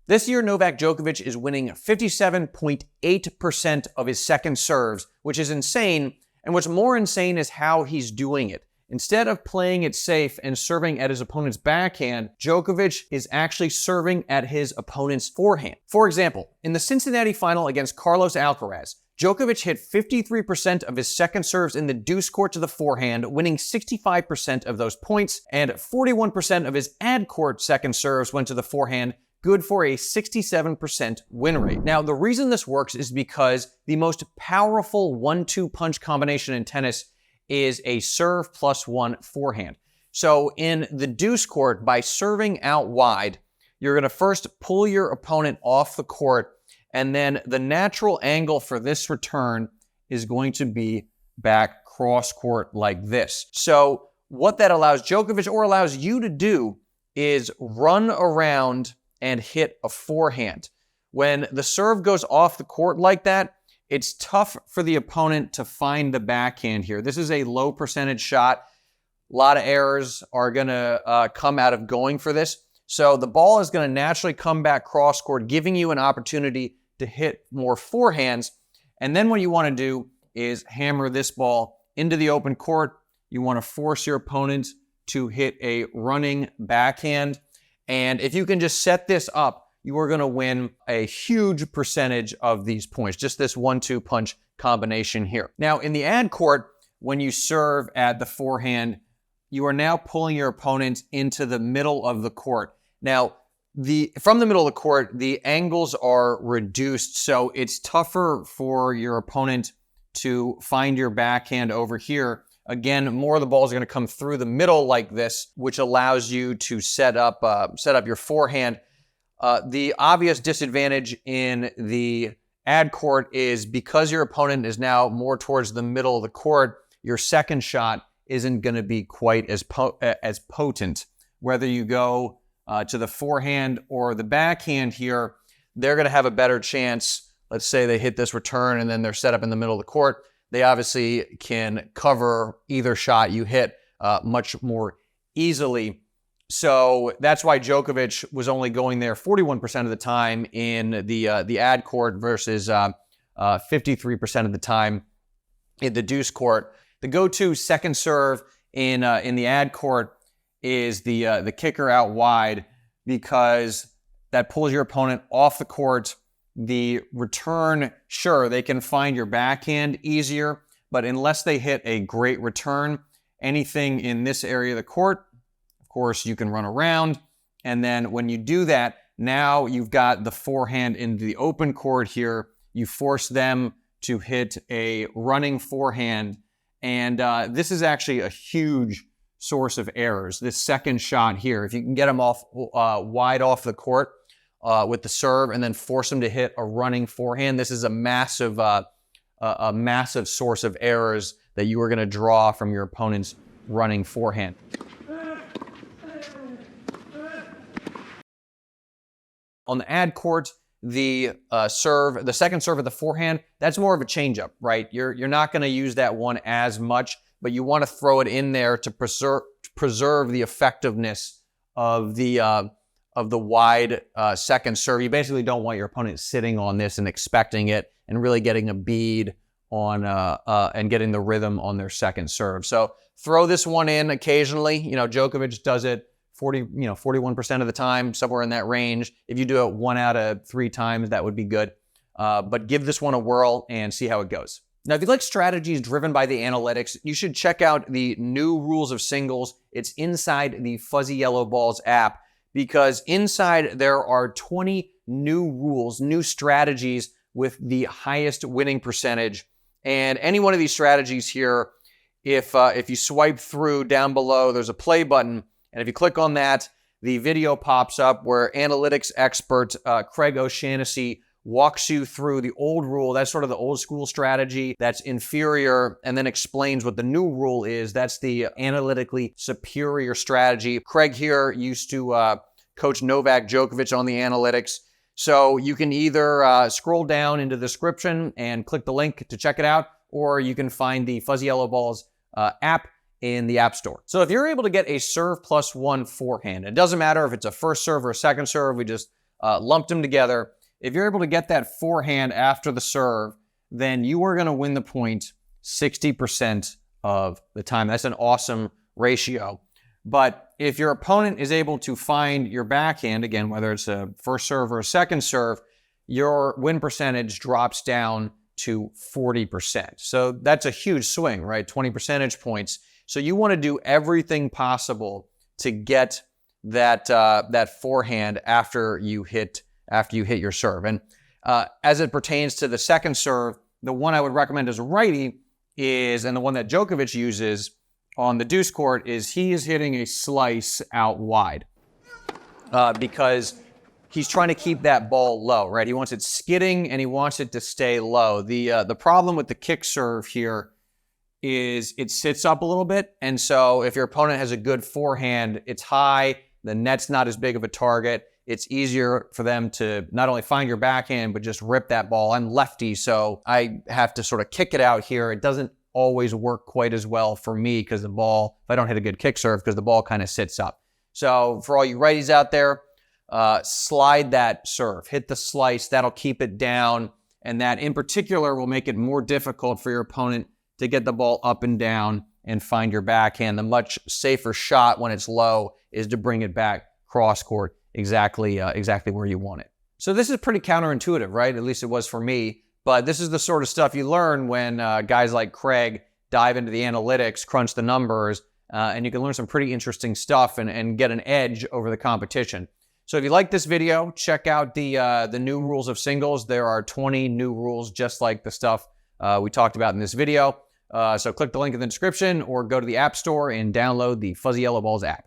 This year, Novak Djokovic is winning 57.8% of his second serves, which is insane. And what's more insane is how he's doing it. Instead of playing it safe and serving at his opponent's backhand, Djokovic is actually serving at his opponent's forehand. For example, in the Cincinnati final against Carlos Alcaraz, Djokovic hit 53% of his second serves in the Deuce Court to the forehand, winning 65% of those points, and 41% of his ad court second serves went to the forehand, good for a 67% win rate. Now, the reason this works is because the most powerful 1-2 punch combination in tennis is a serve plus one forehand. So in the Deuce Court, by serving out wide, you're going to first pull your opponent off the court, and then the natural angle for this return is going to be back cross court like this. So what that allows Djokovic, or allows you to do, is run around and hit a forehand. When the serve goes off the court like that, it's tough for the opponent to find the backhand here. This is a low percentage shot. A lot of errors are going to come out of going for this. So the ball is going to naturally come back cross court, giving you an opportunity to hit more forehands. And then what you want to do is hammer this ball into the open court. You want to force your opponent to hit a running backhand. And if you can just set this up, you are going to win a huge percentage of these points. Just this 1-2 punch combination here. Now, in the ad court, when you serve at the forehand, you are now pulling your opponent into the middle of the court. Now, from the middle of the court, the angles are reduced, so it's tougher for your opponent to find your backhand over here. Again, more of the balls are going to come through the middle like this, which allows you to set up your forehand. The obvious disadvantage in the ad court is because your opponent is now more towards the middle of the court, your second shot isn't going to be quite as potent. Whether you go to the forehand or the backhand here, they're going to have a better chance. Let's say they hit this return and then they're set up in the middle of the court. They obviously can cover either shot you hit much more easily. So that's why Djokovic was only going there 41% of the time in the ad court versus 53% of the time in the Deuce Court. The go-to second serve in the ad court is the kicker out wide, because that pulls your opponent off the court. The return, sure, they can find your backhand easier, but unless they hit a great return, anything in this area of the court, of course, you can run around. And then when you do that, now you've got the forehand into the open court here. You force them to hit a running forehand. And this is actually a huge source of errors, this second shot here. If you can get them off wide off the court, with the serve and then force them to hit a running forehand, this is a massive source of errors that you are going to draw from your opponent's running forehand. On the ad court, the second serve at the forehand, that's more of a changeup, right? You're not going to use that one as much, but you want to throw it in there to preserve the effectiveness of the wide second serve. You basically don't want your opponent sitting on this and expecting it and really getting a bead on and getting the rhythm on their second serve. So throw this one in occasionally. You know, Djokovic does it 41% of the time, somewhere in that range. If you do it 1 out of 3 times, that would be good. But give this one a whirl and see how it goes. Now, if you like strategies driven by the analytics, you should check out the new rules of singles. It's inside the Fuzzy Yellow Balls app, because inside there are 20 new rules, new strategies with the highest winning percentage. And any one of these strategies here, if you swipe through down below, there's a play button. And if you click on that, the video pops up where analytics expert Craig O'Shaughnessy walks you through the old rule. That's sort of the old school strategy that's inferior, and then explains what the new rule is. That's the analytically superior strategy. Craig here used to coach Novak Djokovic on the analytics. So you can either scroll down into the description and click the link to check it out, or you can find the Fuzzy Yellow Balls app in the App Store. So if you're able to get a serve plus one forehand, it doesn't matter if it's a first serve or a second serve. We just lumped them together. If you're able to get that forehand after the serve, then you are going to win the point 60% of the time. That's an awesome ratio. But if your opponent is able to find your backhand, again, whether it's a first serve or a second serve, your win percentage drops down to 40%. So that's a huge swing, right? 20 percentage points. So you want to do everything possible to get that forehand after you hit your serve. And as it pertains to the second serve, the one I would recommend as a righty is, and the one that Djokovic uses on the Deuce Court, is he is hitting a slice out wide because he's trying to keep that ball low, right? He wants it skidding and he wants it to stay low. The problem with the kick serve here is it sits up a little bit, and so if your opponent has a good forehand, it's high, the net's not as big of a target. It's easier for them to not only find your backhand, but just rip that ball. I'm lefty, so I have to sort of kick it out here. It doesn't always work quite as well for me because the ball, if I don't hit a good kick serve, because the ball kind of sits up. So for all you righties out there, slide that serve, hit the slice, that'll keep it down, and that in particular will make it more difficult for your opponent to get the ball up and down and find your backhand. The much safer shot when it's low is to bring it back cross court exactly where you want it. So this is pretty counterintuitive, right? At least it was for me. But this is the sort of stuff you learn when guys like Craig dive into the analytics, crunch the numbers, and you can learn some pretty interesting stuff and get an edge over the competition. So if you like this video, check out the new rules of singles. There are 20 new rules just like the stuff we talked about in this video. So click the link in the description or go to the App Store and download the Fuzzy Yellow Balls app.